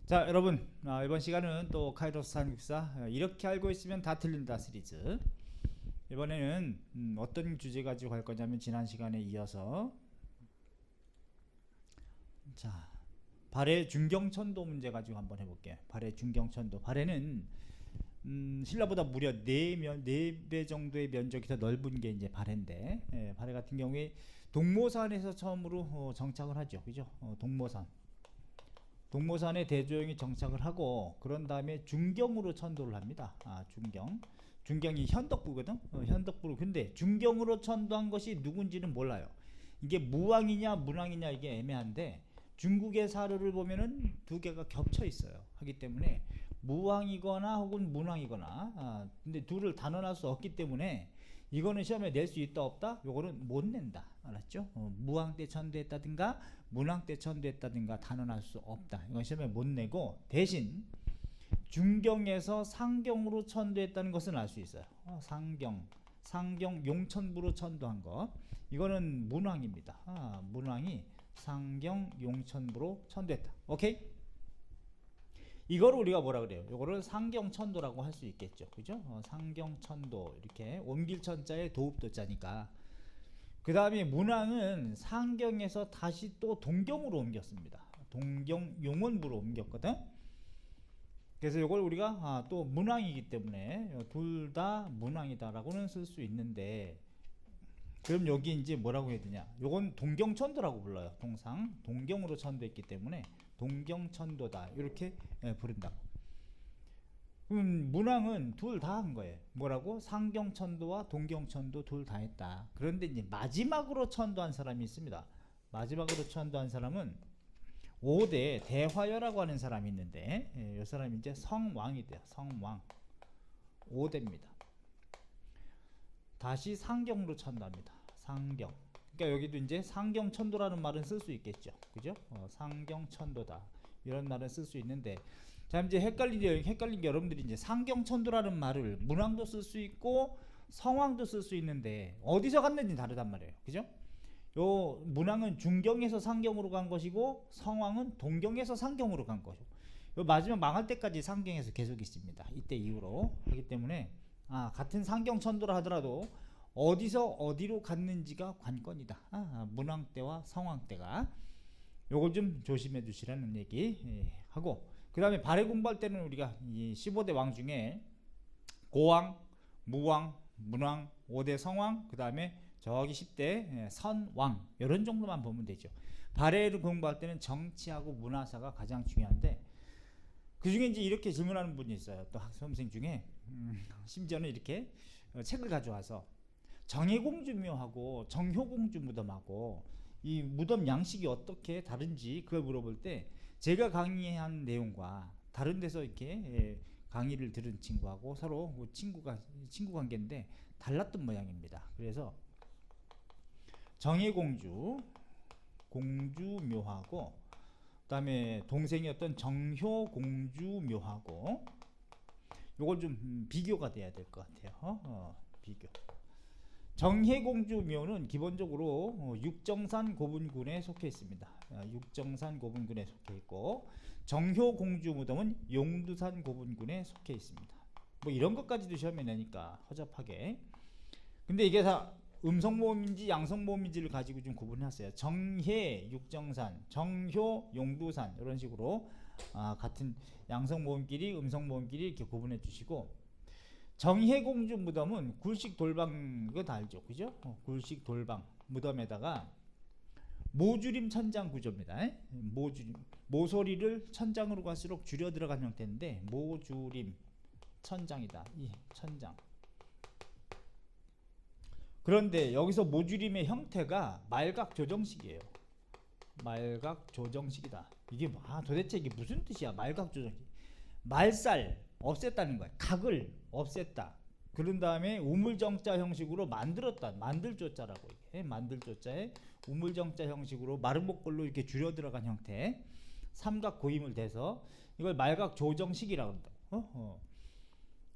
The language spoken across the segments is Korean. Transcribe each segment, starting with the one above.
자, 여러분, 이번 시간은 또 카이로스 한국사 이렇게 알고 있으면 다 틀린다 시리즈. 이번에는 어떤 주제 가지고 갈 거냐면 지난 시간에 이어서 자, 발해 중경천도 문제 가지고 한번 해볼게요. 발해 중경천도. 발해는 신라보다 무려 4배 정도의 면적이 더 넓은 게 이제 발해인데, 발해 같은 경우에 동모산에서 처음으로 정착을 하죠. 그죠? 동모산에 대조영이 정착을 하고 그런 다음에 중경으로 천도를 합니다. 중경이 현덕부거든. 현덕부로. 근데 중경으로 천도한 것이 누군지는 몰라요. 이게 무왕이냐 문왕이냐 이게 애매한데 중국의 사료를 보면은 두 개가 겹쳐 있어요. 하기 때문에 무왕이거나 혹은 문왕이거나 근데 둘을 단언할 수 없기 때문에 이거는 시험에 낼 수 있다 없다? 요거는 못 낸다. 알았죠? 무왕 때 천도했다든가 문왕 때 천도했다든가 단언할 수 없다. 이건 시험에 못 내고 대신 중경에서 상경으로 천도했다는 것은 알 수 있어요. 상경 용천부로 천도한 것. 이거는 문왕입니다. 문왕이 상경 용천부로 천도했다. 오케이? 이거를 우리가 뭐라 그래요? 이거를 상경천도라고 할 수 있겠죠. 그죠? 상경천도. 이렇게 옮길천자에 도읍도자니까. 그 다음에 문왕은 상경에서 다시 또 동경으로 옮겼습니다. 동경 용원부로 옮겼거든. 그래서 이걸 우리가 또 문왕이기 때문에 둘 다 문왕이다라고는 쓸 수 있는데, 그럼 여기 이제 뭐라고 해야 되냐? 요건 동경천도라고 불러요. 동경으로 천도했기 때문에 동경천도다 이렇게 부른다. 그럼 문왕은 둘 다 한 거예요. 뭐라고? 상경천도와 동경천도 둘 다 했다. 그런데 이제 마지막으로 천도한 사람이 있습니다. 마지막으로 천도한 사람은 5대 대화여라고 하는 사람이 있는데, 이 사람이 이제 성왕이 돼요. 성왕 5대입니다. 다시 상경으로 천도합니다. 상경. 그러니까 여기도 이제 상경천도라는 말은 쓸 수 있겠죠. 그죠? 상경천도다 이런 말은 쓸 수 있는데, 자 이제 헷갈린 게 여러분들이 이제 상경천도라는 말을 문왕도 쓸 수 있고 성왕도 쓸 수 있는데 어디서 갔는지 다르단 말이에요. 그죠? 요 문왕은 중경에서 상경으로 간 것이고 성왕은 동경에서 상경으로 간 것이고, 요 마지막 망할 때까지 상경에서 계속 있습니다. 이때 이후로. 하기 때문에 같은 상경천도라 하더라도 어디서 어디로 갔는지가 관건이다. 문왕 때와 성왕 때가. 요걸 좀 조심해 주시라는 얘기 하고, 그 다음에 발해 공부할 때는 우리가 이 15대 왕 중에 고왕, 무왕, 문왕, 5대 성왕, 그 다음에 저기 10대 선왕 이런 정도만 보면 되죠. 발해를 공부할 때는 정치하고 문화사가 가장 중요한데, 그 중에 이제 이렇게 질문하는 분이 있어요. 또 학생생 중에 심지어는 이렇게 책을 가져와서 정해공주 묘하고 정효공주 무덤하고 이 무덤 양식이 어떻게 다른지 그걸 물어볼 때 제가 강의한 내용과 다른 데서 이렇게 강의를 들은 친구하고 서로 친구 관계인데 달랐던 모양입니다. 그래서 정해공주 묘하고 그다음에 동생이었던 정효공주 묘하고 요걸 좀 비교가 돼야 될 것 같아요. 비교. 정해공주 묘는 기본적으로 육정산 고분군에 속해 있습니다. 육정산 고분군에 속해 있고, 정효공주 무덤은 용두산 고분군에 속해 있습니다. 뭐 이런 것까지도 시험에 내니까 허접하게. 근데 이게 다 음성모음인지 양성모음인지를 가지고 좀 구분했어요. 정해 육정산, 정효 용두산 이런 식으로 같은 양성모음끼리 음성모음끼리 이렇게 구분해 주시고, 정해공주 무덤은 굴식 돌방, 이거 다 알죠? 그죠? 굴식 돌방 무덤에다가 모주림 천장 구조입니다. 모주림, 모서리를 천장으로 갈수록 줄여 들어간 형태인데 모주림 천장이다. 이 천장. 그런데 여기서 모주림의 형태가 말각 조정식이에요. 말각 조정식이다. 이게 도대체 이게 무슨 뜻이야? 말각 조정식. 말살 없앴다는 거야. 각을 없앴다. 그런 다음에 우물정자 형식으로 만들었다. 만들조자라고 이게 만들조자에 우물정자 형식으로 마름목걸로 이렇게 줄여 들어간 형태. 삼각 고임을 대서 이걸 말각 조정식이라고 한다.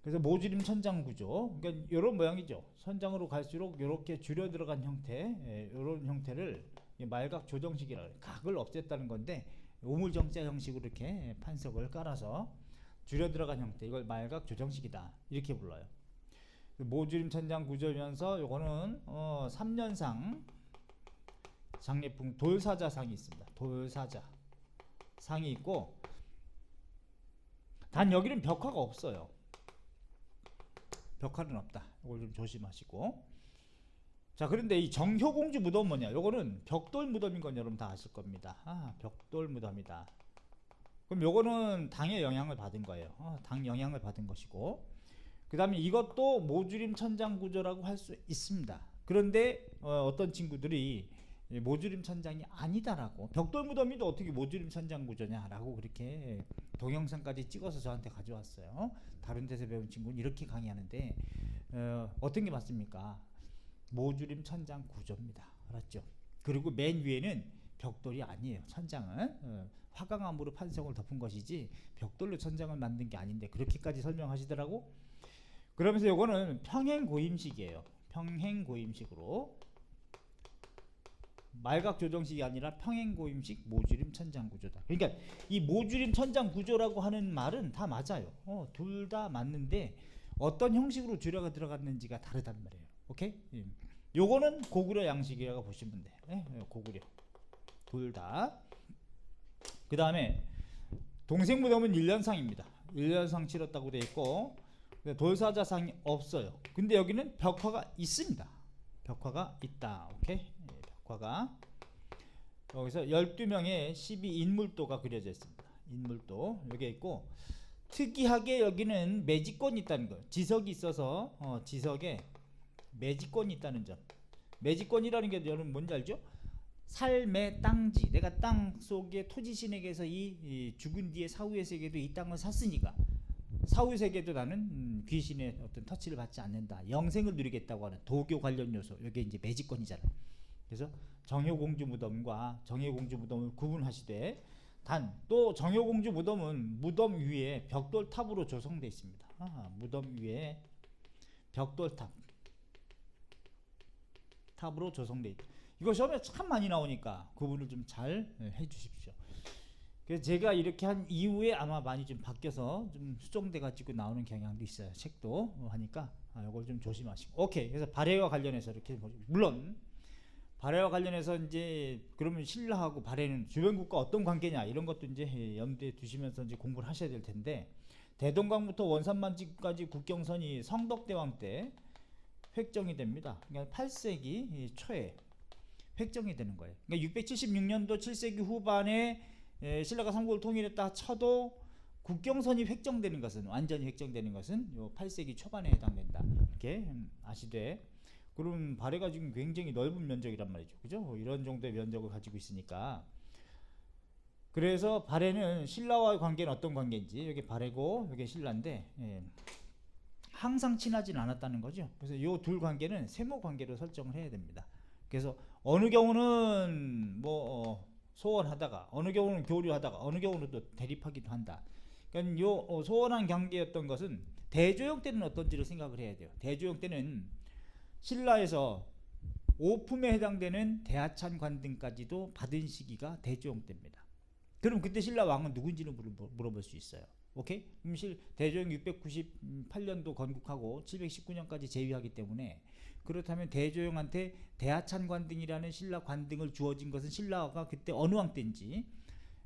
그래서 모주림 천장 구조. 그러니까 이런 모양이죠. 천장으로 갈수록 이렇게 줄여 들어간 형태, 이런 형태를 말각 조정식이라고 해요. 각을 없앴다는 건데 우물정자 형식으로 이렇게 판석을 깔아서 줄여 들어간 형태, 이걸 말각 조정식이다 이렇게 불러요. 모주림 천장 구조면서 요거는 3년상 장례풍 돌사자상이 있습니다. 돌사자상이 있고, 단 여기는 벽화가 없어요. 벽화는 없다. 이걸 좀 조심하시고. 자, 그런데 이 정효공주 무덤은 뭐냐? 요거는 벽돌 무덤인 건 여러분 다 아실 겁니다. 벽돌 무덤이다. 그럼 요거는 당의 영향을 받은 거예요. 당 영향을 받은 것이고, 그 다음에 이것도 모주림 천장 구조라고 할 수 있습니다. 그런데 어떤 친구들이 모주림 천장이 아니다라고, 벽돌 무덤이도 어떻게 모주림 천장 구조냐라고 그렇게 동영상까지 찍어서 저한테 가져왔어요. 다른 데서 배운 친구는 이렇게 강의하는데 어떤 게 맞습니까? 모주림 천장 구조입니다. 알았죠? 그리고 맨 위에는 벽돌이 아니에요. 천장은 화강암으로 판석을 덮은 것이지 벽돌로 천장을 만든 게 아닌데, 그렇게까지 설명하시더라고. 그러면서 요거는 평행고임식이에요. 평행고임식으로, 말각 조정식이 아니라 평행고임식 모주림 천장 구조다. 그러니까 이 모주림 천장 구조라고 하는 말은 다 맞아요. 둘 다 맞는데 어떤 형식으로 주려가 들어갔는지가 다르단 말이에요. 오케이? 요거는 고구려 양식이라고 보시면 돼. 고구려. 둘 다. 그 다음에 동생무덤은 1년상입니다. 1년상 치렀다고 되어 있고, 돌사자상이 없어요. 근데 여기는 벽화가 있습니다. 벽화가 있다. 오케이? 벽화가 여기서 12명의 12인물도가 그려져 있습니다. 인물도 여기 있고, 특이하게 여기는 매지권이 있다는 거. 지석이 있어서 지석에 매지권이 있다는 점. 매지권이라는 게 여러분 뭔지 알죠? 삶의 땅지. 내가 땅 속에 토지신에게서 이 죽은 뒤에 사후의 세계도 이 땅을 샀으니까 사후의 세계도 나는 귀신의 어떤 터치를 받지 않는다. 영생을 누리겠다고 하는 도교 관련 요소. 이게 이제 매지권이잖아요. 그래서 정효공주 무덤과 정혜공주 무덤을 구분하시되, 단 또 정효공주 무덤은 무덤 위에 벽돌탑으로 조성되어 있습니다. 무덤 위에 벽돌탑 탑으로 조성되어 있다. 이거 시험에 참 많이 나오니까 구분을 좀 잘 해주십시오. 그래서 제가 이렇게 한 이후에 아마 많이 좀 바뀌어서 좀 수정돼 가지고 나오는 경향도 있어요. 책도 하니까 이걸 좀 조심하시고. 오케이. 그래서 발해와 관련해서 이렇게, 물론 발해와 관련해서 이제 그러면 신라하고 발해는 주변국가 어떤 관계냐 이런 것도 이제 염두에 두시면서 이제 공부를 하셔야 될 텐데, 대동강부터 원산만지까지 국경선이 성덕대왕 때 획정이 됩니다. 그러니까 8세기 초에 획정이 되는 거예요. 그러니까 676년도 7세기 후반에 신라가 삼국을 통일했다 쳐도 국경선이 획정되는 것은, 완전히 획정되는 것은 요 8세기 초반에 해당된다. 이렇게 아시되, 그럼 발해가 지금 굉장히 넓은 면적이란 말이죠. 그죠? 이런 정도의 면적을 가지고 있으니까, 그래서 발해는 신라와의 관계는 어떤 관계인지, 여기 발해고 여기 신라인데 항상 친하진 않았다는 거죠. 그래서 이 둘 관계는 세모 관계로 설정을 해야 됩니다. 그래서 어느 경우는 소원하다가, 어느 경우는 교류하다가, 어느 경우는 또 대립하기도 한다. 그러니까 요 소원한 관계였던 것은 대조영 때는 어떤지를 생각을 해야 돼요. 대조영 때는 신라에서 오품에 해당되는 대하찬 관등까지도 받은 시기가 대조영 때입니다. 그럼 그때 신라 왕은 누군지는 물어볼 수 있어요. 오케이? 그럼 대조영 698년도 건국하고 719년까지 재위하기 때문에, 그렇다면 대조영한테 대하찬 관등이라는 신라 관등을 주어진 것은 신라가 그때 어느 왕 때인지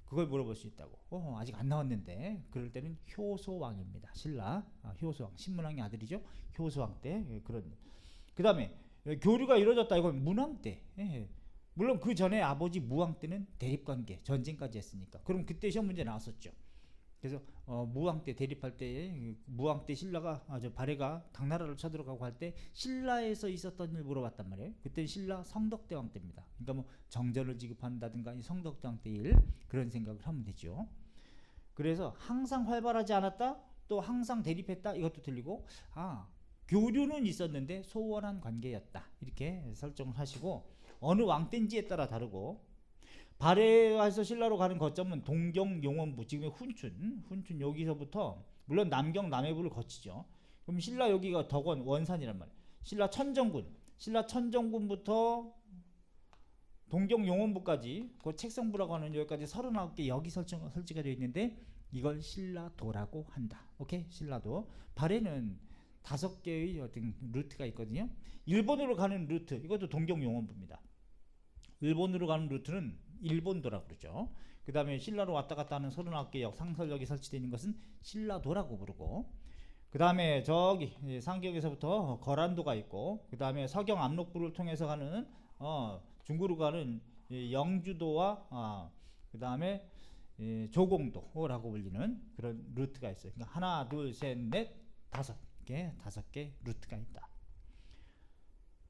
그걸 물어볼 수 있다고. 아직 안 나왔는데 그럴 때는 효소왕입니다. 신라 효소왕, 신문왕의 아들이죠. 효소왕 때 그런. 그 다음에 교류가 이루어졌다, 이건 문왕 때. 물론 그 전에 아버지 무왕 때는 대립관계, 전쟁까지 했으니까. 그럼 그때 시험 문제 나왔었죠. 그래서 무왕 때 대립할 때, 무왕 때 신라가 발해가 당나라를 쳐들어가고 할 때 신라에서 있었던 일 물어봤단 말이에요. 그때 신라 성덕대왕 때입니다. 그러니까 뭐 정전을 지급한다든가 이 성덕대왕 때 일, 그런 생각을 하면 되죠. 그래서 항상 활발하지 않았다, 또 항상 대립했다, 이것도 틀리고, 교류는 있었는데 소원한 관계였다, 이렇게 설정을 하시고, 어느 왕 때인지에 따라 다르고, 발해에서 신라로 가는 거점은 동경, 용원부, 지금의 훈춘 여기서부터, 물론 남경, 남해부를 거치죠. 그럼 신라 여기가 덕원, 원산이란 말이에요. 신라 천정군부터 동경용원부까지 그 책성부라고 하는 여기까지 39개 역이 설치가 되어 있는데 이걸 신라도라고 한다. 오케이? 신라도. 발에는 5개의 어떤 루트가 있거든요. 일본으로 가는 루트, 이것도 동경용원부입니다. 일본으로 가는 루트는 일본도라고 그러죠. 그 다음에 신라로 왔다 갔다 하는 39개 역, 상설역이 설치되어 있는 것은 신라도라고 부르고, 그 다음에 저기 상경에서부터 거란도가 있고, 그 다음에 서경 압록부를 통해서 가는 중구로 가는 영주도와 그 다음에 조공도라고 불리는 그런 루트가 있어요. 그러니까 하나, 둘, 셋, 넷, 5개 루트가 있다.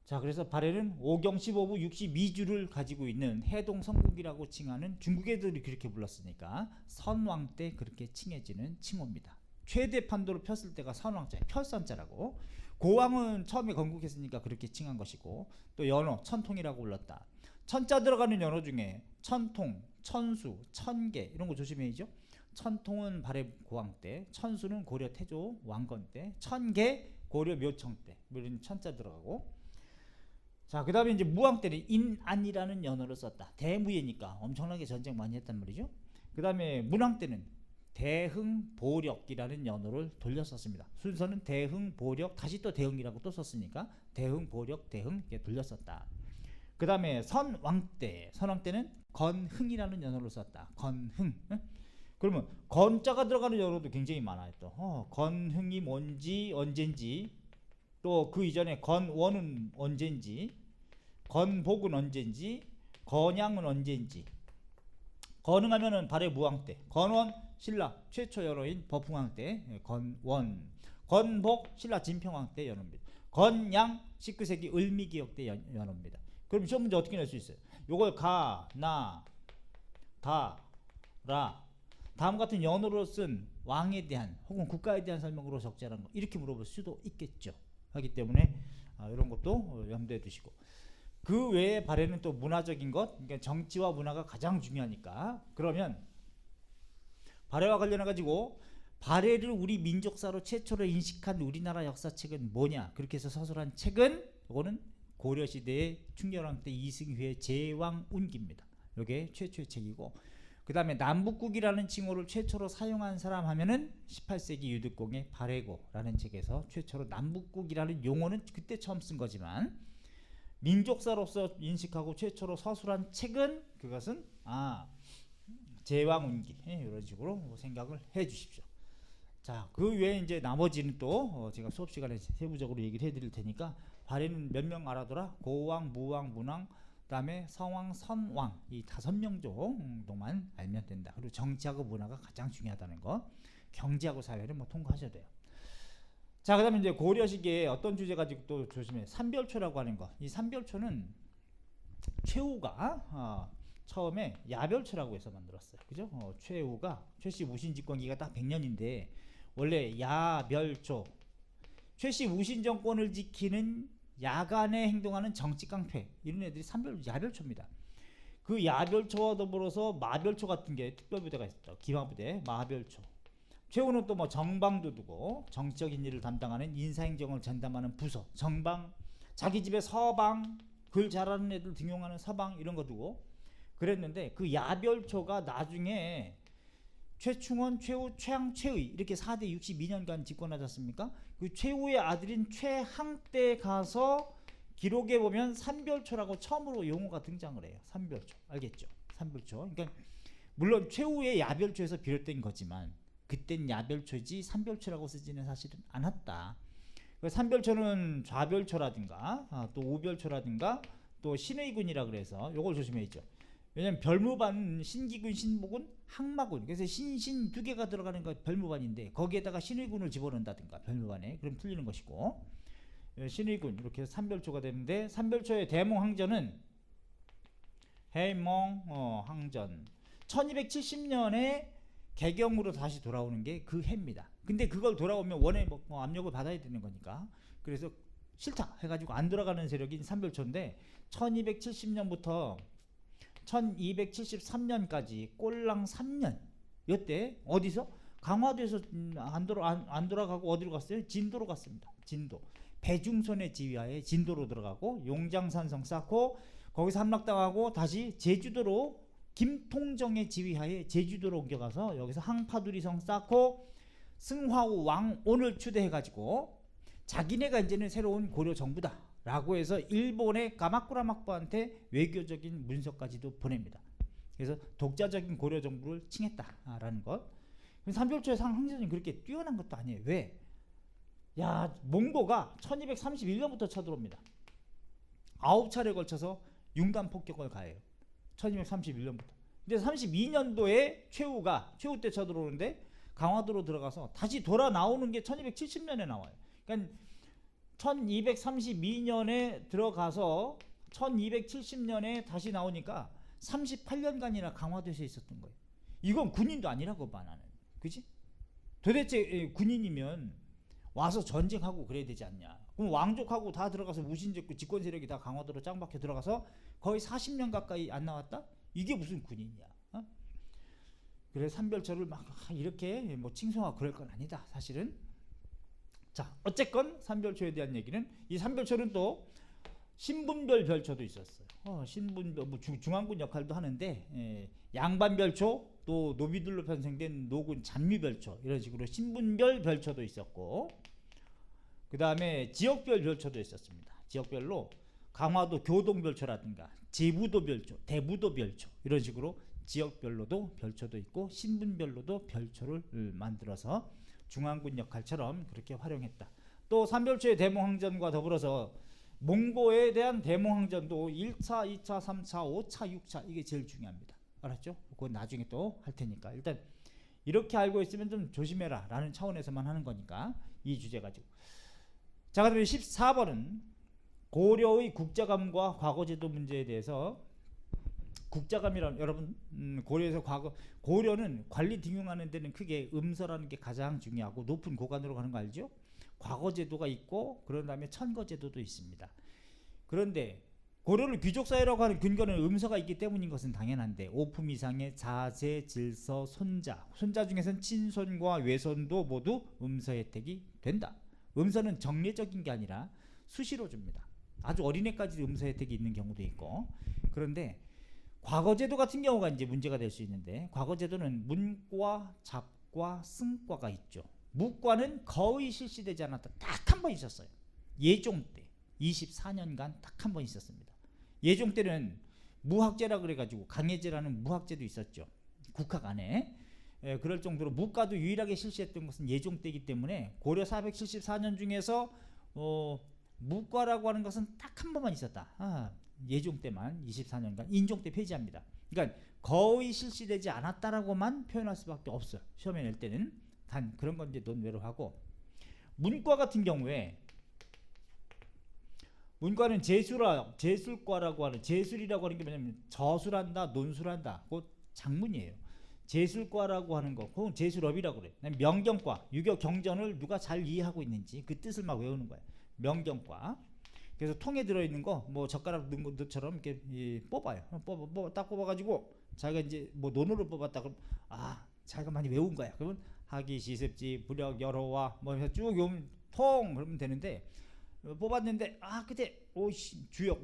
자, 그래서 발해는 5경 15부 62주를 가지고 있는 해동 성국이라고 칭하는 중국 애들이 그렇게 불렀으니까 선왕 때 그렇게 칭해지는 칭호입니다. 최대 판도를 폈을 때가 선왕자, 펼선자라고. 고왕은 처음에 건국했으니까 그렇게 칭한 것이고, 또 연호, 천통이라고 불렀다. 천자 들어가는 연호 중에 천통, 천수, 천계 이런 거 조심해야죠. 천통은 발해 고왕 때, 천수는 고려 태조 왕건 때, 천계 고려 묘청 때, 이런 천자 들어가고. 자, 그 다음에 이제 무왕 때는 인안이라는 연호를 썼다. 대무예니까 엄청나게 전쟁 많이 했단 말이죠. 그 다음에 문왕 때는 대흥보력이라는 연호를 돌렸었습니다. 순서는 대흥보력, 다시 또 대흥이라고 또 썼으니까 대흥보력, 대흥 이렇게 돌렸었다. 그 다음에 선왕 때는 건흥이라는 연호를 썼다. 건흥. 그러면 건자가 들어가는 연호도 굉장히 많아요. 또 건흥이 뭔지 언젠지, 또 그 이전에 건원은 언젠지, 건복은 언젠지, 건양은 언젠지. 건흥하면은 발해 무왕 때, 건원 신라 최초 연호인 버풍왕 때 건원, 건복 신라 진평왕 때 연호입니다. 건양 19세기 을미기역 때 연호입니다. 그럼 시험 문제 어떻게 낼 수 있어요? 요걸 가, 나, 다, 라, 다음 같은 연호로 쓴 왕에 대한 혹은 국가에 대한 설명으로 적절한 거, 이렇게 물어볼 수도 있겠죠. 하기 때문에 이런 것도 염두에 두시고, 그 외에 발해는 또 문화적인 것, 그러니까 정치와 문화가 가장 중요하니까, 그러면 발해와 관련해 가지고 발해를 우리 민족사로 최초로 인식한 우리나라 역사책은 뭐냐, 그렇게 해서 서술한 책은, 이거는 고려시대의 충렬왕 때 이승휘의 제왕운기입니다. 이게 최초의 책이고, 그 다음에 남북국이라는 칭호를 최초로 사용한 사람 하면은 18세기 유득공의 발해고라는 책에서 최초로 남북국이라는 용어는 그때 처음 쓴 거지만, 민족사로서 인식하고 최초로 서술한 책은, 그것은 제왕운기, 이런 식으로 생각을 해 주십시오. 자, 그 외에 이제 나머지는 또 제가 수업 시간에 세부적으로 얘기를 해드릴 테니까, 발해는 몇 명 알아둬라. 고왕, 무왕, 문왕, 그 다음에 성왕, 선왕, 이 5명 정도만 알면 된다. 그리고 정치하고 문화가 가장 중요하다는 거, 경제하고 사회는 뭐 통과하셔야 돼요. 자, 그 다음에 이제 고려 시기에 어떤 주제 가지고 또 조심해. 삼별초라고 하는 거. 이 삼별초는 최후가 처음에 야별초라고 해서 만들었어요. 그죠? 최후가, 최씨 무신집권기가 딱 100년인데 원래 야별초, 최씨 무신 정권을 지키는 야간에 행동하는 정치깡패, 이런 애들이 야별초입니다. 그 야별초와 더불어서 마별초 같은 게 특별부대가 있었죠. 기마부대, 마별초. 최후는 또 뭐 정방도 두고, 정치적인 일을 담당하는 인사행정을 전담하는 부서, 정방, 자기 집에 서방, 글 잘하는 애들 등용하는 서방, 이런 거 두고 그랬는데, 그 야별초가 나중에 최충원, 최후, 최항, 최의 이렇게 4대 62년간 집권하지 않습니까? 그 최후의 아들인 최항 때 가서 기록에 보면 삼별초라고 처음으로 용어가 등장을 해요. 삼별초, 알겠죠? 삼별초. 그러니까 물론 최후의 야별초에서 비롯된 거지만 그땐 야별초지 삼별초라고 쓰지는 사실은 않았다. 삼별초는 좌별초라든가 또 우별초라든가 또 신의군이라 그래서 요걸 조심해야죠. 왜냐면 별무반, 신기군, 신무군, 항마군, 그래서 신 두 개가 들어가는 거 별무반인데 거기에다가 신의군을 집어넣는다든가 별무반에, 그럼 틀리는 것이고, 신의군 이렇게 해서 삼별초가 되는데, 삼별초의 대몽항전은 해몽 항전 1270년에 개경으로 다시 돌아오는 게 그 해입니다. 근데 그걸 돌아오면 원에 뭐 압력을 받아야 되는 거니까, 그래서 싫다 해가지고 안 돌아가는 세력인 삼별초인데 1270년부터 1273년까지 꼴랑 3년, 이때 어디서? 강화도에서 안 돌아가고 어디로 갔어요? 진도로 갔습니다. 진도. 배중선의 지휘하에 진도로 들어가고 용장산성 쌓고 거기서 함락당하고 다시 제주도로 김통정의 지휘하에 제주도로 옮겨가서 여기서 항파두리성 쌓고 승화우 왕온을 추대해가지고 자기네가 이제는 새로운 고려 정부다 라고 해서 일본의 가마쿠라 막부한테 외교적인 문서까지도 보냅니다. 그래서 독자적인 고려 정부를 칭했다라는 것. 삼별초의 상항전이 그렇게 뛰어난 것도 아니에요. 왜? 야, 몽고가 1231년부터 쳐들어옵니다. 9차례에 걸쳐서 융단 폭격을 가해요. 1231년부터. 근데 32년도에 최후 때 쳐들어오는데 강화도로 들어가서 다시 돌아 나오는 게 1270년에 나와요. 그러니까 1232년에 들어가서 1270년에 다시 나오니까 38년간이나 강화도에서 있었던 거예요. 이건 군인도 아니라고 봐 나는. 그지? 도대체 군인이면 와서 전쟁하고 그래야 되지 않냐. 그럼 왕족하고 다 들어가서 무신제국 집권 세력이 다 강화도로 짱박혀 들어가서 거의 40년 가까이 안 나왔다? 이게 무슨 군인이야. 어? 그래서 삼별초를 막 이렇게 뭐 칭송하고 그럴 건 아니다 사실은. 자, 어쨌건 삼별초에 대한 얘기는, 이 삼별초는 또 신분별 별초도 있었어요. 신분별 뭐 중앙군 역할도 하는데, 양반별초, 또 노비들로 편성된 노군 잔류별초, 이런 식으로 신분별 별초도 있었고, 그 다음에 지역별 별초도 있었습니다. 지역별로 강화도 교동별초라든가 제부도 별초, 대부도 별초, 이런 식으로 지역별로도 별초도 있고 신분별로도 별초를 만들어서 중앙군 역할처럼 그렇게 활용했다. 또 삼별초의 대몽항전과 더불어서 몽고에 대한 대몽항전도 1차, 2차, 3차, 5차, 6차, 이게 제일 중요합니다. 알았죠? 그건 나중에 또 할 테니까 일단 이렇게 알고 있으면 좀 조심해라 라는 차원에서만 하는 거니까 이 주제 가지고. 자, 그다음에 14번은 고려의 국자감과 과거제도 문제에 대해서. 국자감이란, 여러분 고려에서 고려는 관리 등용하는 데는 크게 음서라는 게 가장 중요하고 높은 고관으로 가는 거 알죠? 과거제도가 있고 그런 다음에 천거제도도 있습니다. 그런데 고려를 귀족사회라고 하는 근거는 음서가 있기 때문인 것은 당연한데, 오품 이상의 자제, 질서, 손자 중에서는 친손과 외손도 모두 음서 혜택이 된다. 음서는 정례적인 게 아니라 수시로 줍니다. 아주 어린애까지 음서 혜택이 있는 경우도 있고. 그런데 과거제도 같은 경우가 이제 문제가 될 수 있는데, 과거제도는 문과, 잡과, 승과가 있죠. 무과는 거의 실시되지 않았다. 딱 한 번 있었어요. 예종 때 24년간 딱 한 번 있었습니다. 예종 때는 무학제라 그래가지고 강예제라는 무학제도 있었죠. 국학 안에. 그럴 정도로 무과도 유일하게 실시했던 것은 예종 때이기 때문에 고려 474년 중에서 무과라고 하는 것은 딱 한 번만 있었다. 예종 때만 24년간, 인종 때 폐지합니다. 그러니까 거의 실시되지 않았다라고만 표현할 수밖에 없어요. 시험에 낼 때는. 단 그런 건 이제 논외로 하고, 문과 같은 경우에 문과는 제술과라고 하는, 제술이라고 하는 게 뭐냐면 저술한다, 논술한다, 그 작문이에요. 제술과라고 하는 거, 그건 제술업이라고 그래. 명경과, 유교 경전을 누가 잘 이해하고 있는지 그 뜻을 막 외우는 거야. 명경과. 그래서 통에 들어있는 거 뭐 젓가락 넣은 것처럼 이렇게 뽑아요. 딱 뽑아가지고 자기가 이제 뭐 논어를 뽑았다 그럼 자기가 많이 외운 거야. 그러면 하기, 시습지, 부력, 여로와 뭐 해서 쭉 외우면 통 그러면 되는데, 뽑았는데 그때 오씨 주역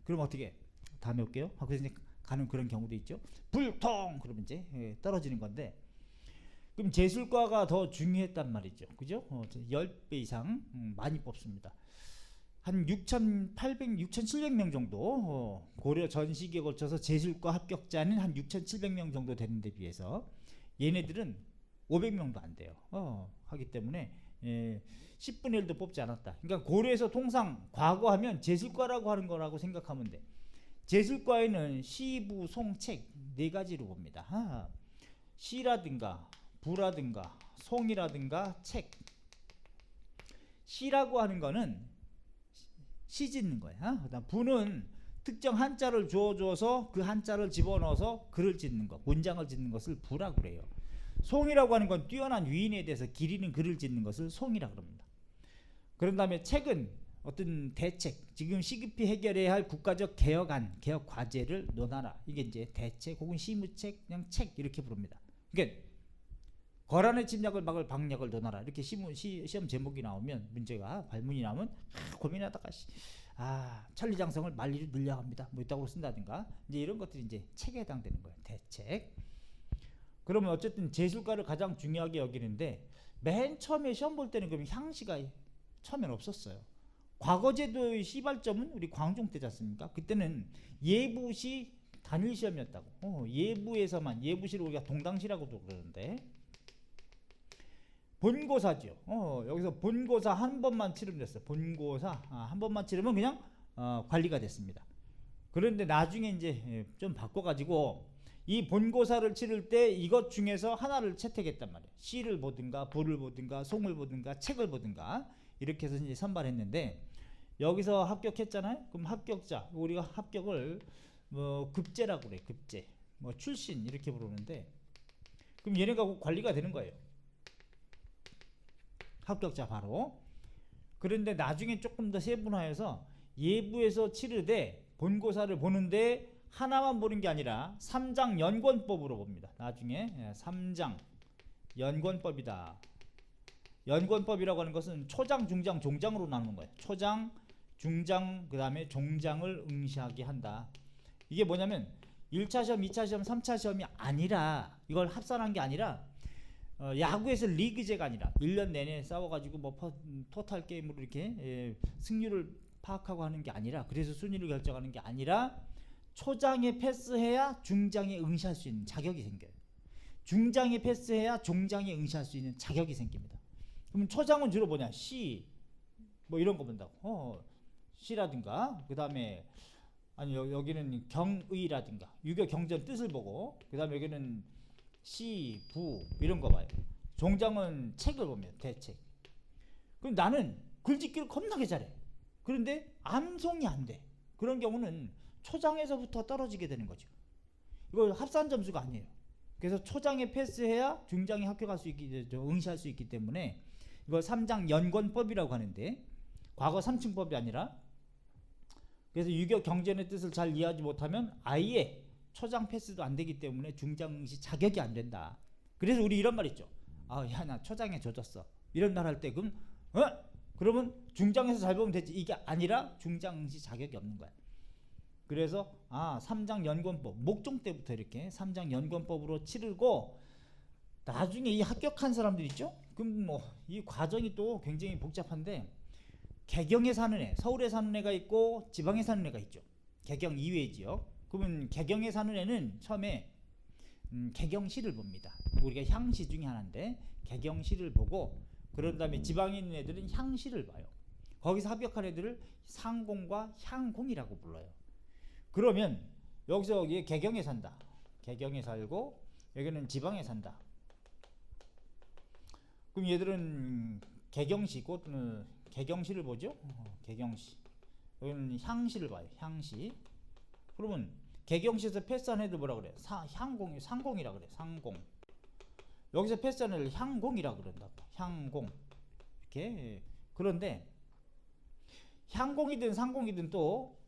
그럼 어떻게 다음에 올게요 하고 이제 가는 그런 경우도 있죠. 불통 그러면 이제 떨어지는 건데, 그럼 제술과가 더 중요했단 말이죠. 그죠? 10배 이상 많이 뽑습니다. 한 6,700명 정도, 고려 전 시기에 걸쳐서 제술과 합격자는 한 6,700명 정도 되는데 비해서 얘네들은 500명도 안 돼요. 하기 때문에 10분의 1도 뽑지 않았다. 그러니까 고려에서 통상 과거하면 제술과라고 하는 거라고 생각하면 돼. 제술과에는 시, 부, 송, 책 네 가지로 봅니다. 시라든가 부라든가 송이라든가 책. 시라고 하는 거는 시 짓는 거야. 그다음 부는 특정 한자를 주어줘서 그 한자를 집어넣어서 글을 짓는 것, 문장을 짓는 것을 부라고 그래요. 송이라고 하는 건 뛰어난 위인에 대해서 기리는 글을 짓는 것을 송이라 그럽니다. 그런 다음에 책은 어떤 대책, 지금 시급히 해결해야 할 국가적 개혁안, 개혁 과제를 논하라. 이게 이제 대책 혹은 시무책, 그냥 책 이렇게 부릅니다. 그러니까 거란의 침략을 막을 방략을 논하라. 이렇게 시험 제목이 나오면, 문제가 발문이 나오면 고민하다가 천리장성을 만리로 늘려야 합니다. 뭐 이따구로 쓴다든가 이제 이런 것들이 이제 책에 해당되는 거예요. 대책. 그러면 어쨌든 제술가를 가장 중요하게 여기는데 맨 처음에 시험 볼 때는 그럼 향시가 처음엔 없었어요. 과거제도의 시발점은 우리 광종 때지 않습니까? 그때는 예부시 단일 시험이었다고. 예부에서만, 예부시를 우리가 동당시라고도 그러는데 본고사죠. 여기서 본고사 한 번만 치르면 됐어요. 본고사 한 번만 치르면 그냥 관리가 됐습니다. 그런데 나중에 이제 좀 바꿔가지고 이 본고사를 치를 때 이것 중에서 하나를 채택했단 말이에요. 시를 보든가 부를 보든가 송을 보든가 책을 보든가 이렇게 해서 이제 선발했는데 여기서 합격했잖아요. 그럼 합격자, 우리가 합격을 뭐 급제라고 그래. 급제, 뭐 출신 이렇게 부르는데 그럼 얘네가 관리가 되는 거예요. 합격자 바로. 그런데 나중에 조금 더 세분화해서 예부에서 치르되 본고사를 보는데 하나만 보는 게 아니라 3장 연권법으로 봅니다. 나중에 3장 연권법이다. 연권법이라고 하는 것은 초장, 중장, 종장으로 나누는 거예요. 초장, 중장, 그 다음에 종장을 응시하게 한다. 이게 뭐냐면 1차 시험, 2차 시험, 3차 시험이 아니라 이걸 합산한 게 아니라 야구에서 리그제가 아니라 1년 내내 싸워가지고 뭐 토탈 게임으로 이렇게 승률을 파악하고 하는 게 아니라 그래서 순위를 결정하는 게 아니라 초장에 패스해야 중장에 응시할 수 있는 자격이 생겨요. 중장에 패스해야 종장에 응시할 수 있는 자격이 생깁니다. 그럼 초장은 주로 뭐냐? 시 뭐 이런 거 본다고. 시라든가 그 다음에 아니 여기는 경의라든가 유교 경전 뜻을 보고 그 다음에 여기는 시, 부 이런 거 봐요. 종장은 책을 보면 대책. 그럼 나는 글짓기를 겁나게 잘해. 그런데 암송이 안 돼. 그런 경우는 초장에서부터 떨어지게 되는 거죠. 이거 합산 점수가 아니에요. 그래서 초장에 패스해야 중장에 합격할 수 있기, 응시할 수 있기 때문에 이걸 3장 연권법이라고 하는데 과거 3층법이 아니라 그래서 유교 경전의 뜻을 잘 이해하지 못하면 아예 초장 패스도 안 되기 때문에 중장 응시 자격이 안 된다. 그래서 우리 이런 말 있죠. 야, 나 초장에 젖었어. 이런 말 할 때 그러면 중장에서 잘 보면 되지. 이게 아니라 중장 응시 자격이 없는 거야. 그래서 3장 연권법 목종 때부터 이렇게 3장 연권법으로 치르고 나중에 이 합격한 사람들 있죠? 그럼 뭐 이 과정이 또 굉장히 복잡한데 개경에 사는 애, 서울에 사는 애가 있고 지방에 사는 애가 있죠. 개경 이외 지역. 그러면 개경에 사는 애는 처음에 개경시를 봅니다. 우리가 향시 중에 하나인데 개경시를 보고 그런 다음에 지방에 있는 애들은 향시를 봐요. 거기서 합격한 애들을 상공과 향공이라고 불러요. 그러면 여기서 여기 개경에 산다. 개경에 살고 여기는 지방에 산다. 그럼 얘들은 개경시 곧 개경시를 보죠. 개경시. 여기는 향시를 봐요. 향시. 그러면 개경시에서 패스한 애들 뭐라 그래? 상공이라 그래. 상공. 여기서 패스한 애들 향공이라 그런다. 향공. 이렇게. 그런데 향공이든 상공이든 또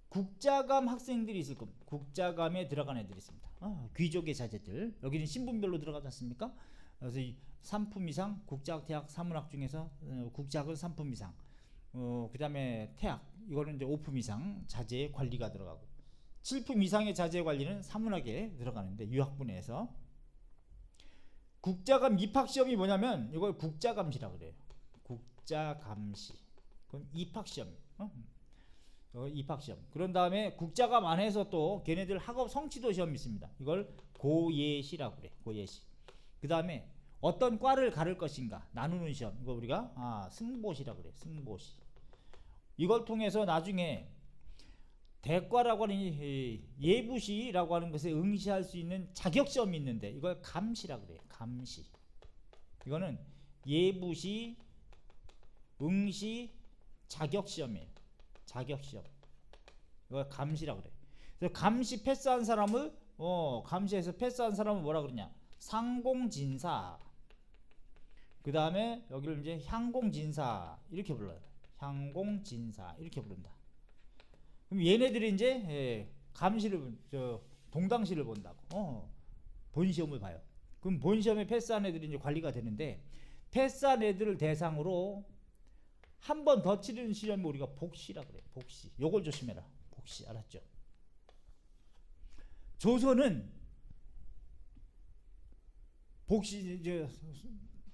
국자감 학생들이 있을 겁니다. 국자감에 들어간 애들이 있습니다. 귀족의 자제들. 여기는 신분별로 들어가지 않습니까? 그래서 이 3품 이상 국자학, 태학, 사문학 중에서 국자학은 3품 이상. 그 다음에 태학 이거는 이제 5품 이상 자제 관리가 들어가고 7품 이상의 자제 관리는 사문학에 들어가는데 유학부 내에서 국자감 입학시험이 뭐냐면 이걸 국자감시라 그래요. 국자감시. 그럼 입학시험. 입학시험. 그런 다음에 국자감 안에서 또 걔네들 학업 성취도 시험이 있습니다. 이걸 고예시라고 그래. 고예시. 그 다음에 어떤 과를 가를 것인가 나누는 시험. 이거 우리가 승보시라고 그래. 승보시. 이걸 통해서 나중에 대과라고 하는 예부시라고 하는 것에 응시할 수 있는 자격시험이 있는데 이걸 감시라고 그래. 감시. 이거는 예부시 응시 자격시험이에요. 자격시험. 이걸 감시라고 그래. 그래서 감시 패스한 사람을 감시해서 패스한 사람은 뭐라 그러냐? 상공진사. 그 다음에 여기를 이제 향공진사 이렇게 불러요. 향공진사 이렇게 부른다. 그럼 얘네들이 이제 감시를 동당시를 본다고. 본시험을 봐요. 그럼 본시험에 패스한 애들이 이제 관리가 되는데 패스한 애들을 대상으로 한 번 더 치르는 시험이 우리가 복시라 그래요. 복시. 요걸 조심해라. 복시. 알았죠? 조선은 복시 이제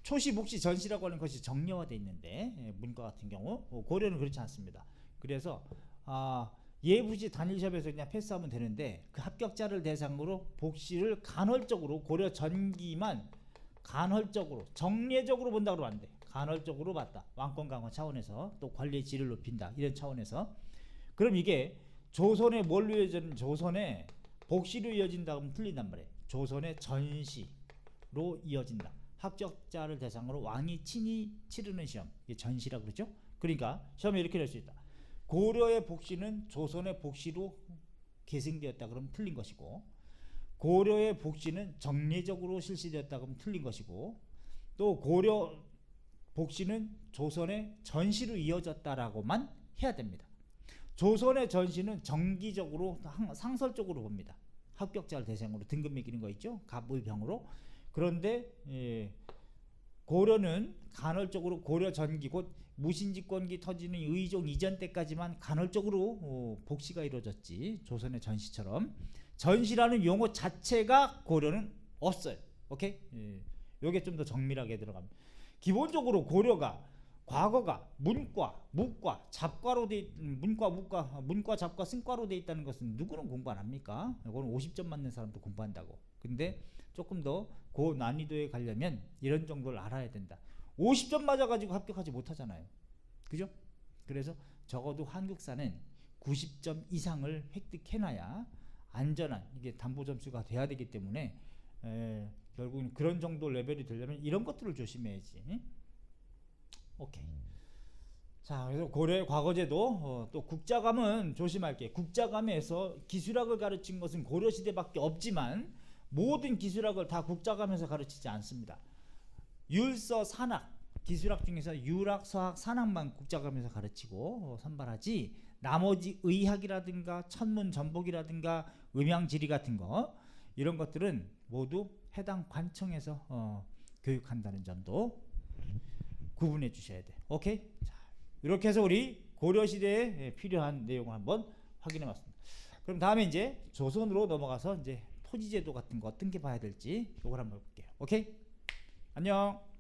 초시, 복시, 전시라고 하는 것이 정례화되어 있는데 문과 같은 경우 고려는 그렇지 않습니다. 그래서 예부시 단일 시험에서 그냥 패스하면 되는데 그 합격자를 대상으로 복시를 간헐적으로 고려 전기만 간헐적으로 정례적으로 본다 그러면 안 돼. 간헐적으로 봤다. 왕권 강화 차원에서 또 관리의 질을 높인다. 이런 차원에서. 그럼 이게 조선의 뭘로 이어지는 조선의 복시로 이어진다 그러면 틀린단 말이에요. 조선의 전시로 이어진다. 합격자를 대상으로 왕이 친히 치르는 시험. 이게 전시라고 그러죠. 그러니까 시험에 이렇게 낼 수 있다. 고려의 복시는 조선의 복시로 계승되었다 그러면 틀린 것이고, 고려의 복시는 정례적으로 실시되었다 그러면 틀린 것이고, 또 고려 복시는 조선의 전시로 이어졌다라고만 해야 됩니다. 조선의 전시는 정기적으로 상설적으로 봅니다. 합격자를 대상으로 등급 매기는 거 있죠. 갑의병으로. 그런데 고려는 간헐적으로 고려 전기 곧 무신집권기 터지는 의종 이전 때까지만 간헐적으로 복시가 이루어졌지. 조선의 전시처럼 전시라는 용어 자체가 고려는 없어요. 오케이? 요게 좀 더 정밀하게 들어갑니다. 기본적으로 고려가 과거가 문과, 무과, 잡과로 돼 문과, 잡과, 승과로 돼 있다는 것은 누구는 공부 안 합니까? 이거는 50점 맞는 사람도 공부한다고. 근데 조금 더 고난이도에 가려면 이런 정도를 알아야 된다. 50점 맞아가지고 합격하지 못하잖아요. 그죠? 그래서 적어도 한국사는 90점 이상을 획득해놔야 안전한 이게 담보 점수가 돼야 되기 때문에 결국은 그런 정도 레벨이 되려면 이런 것들을 조심해야지. 오케이. 자, 그래서 고려의 과거제도 또 국자감은 조심할게. 국자감에서 기술학을 가르친 것은 고려시대밖에 없지만 모든 기술학을 다 국자감에서 가르치지 않습니다. 율서, 산학, 기술학 중에서 유학, 서학, 산학만 국자감에서 가르치고 선발하지 나머지 의학이라든가 천문, 전복이라든가 음양지리 같은 거 이런 것들은 모두 해당 관청에서 교육한다는 점도 구분해 주셔야 돼. 오케이? 자, 이렇게 해서 우리 고려시대에 필요한 내용을 한번 확인해 봤습니다. 그럼 다음에 이제 조선으로 넘어가서 이제 토지제도 같은 거 어떤 게 봐야 될지 이걸 한번 볼게요. 오케이? 안녕.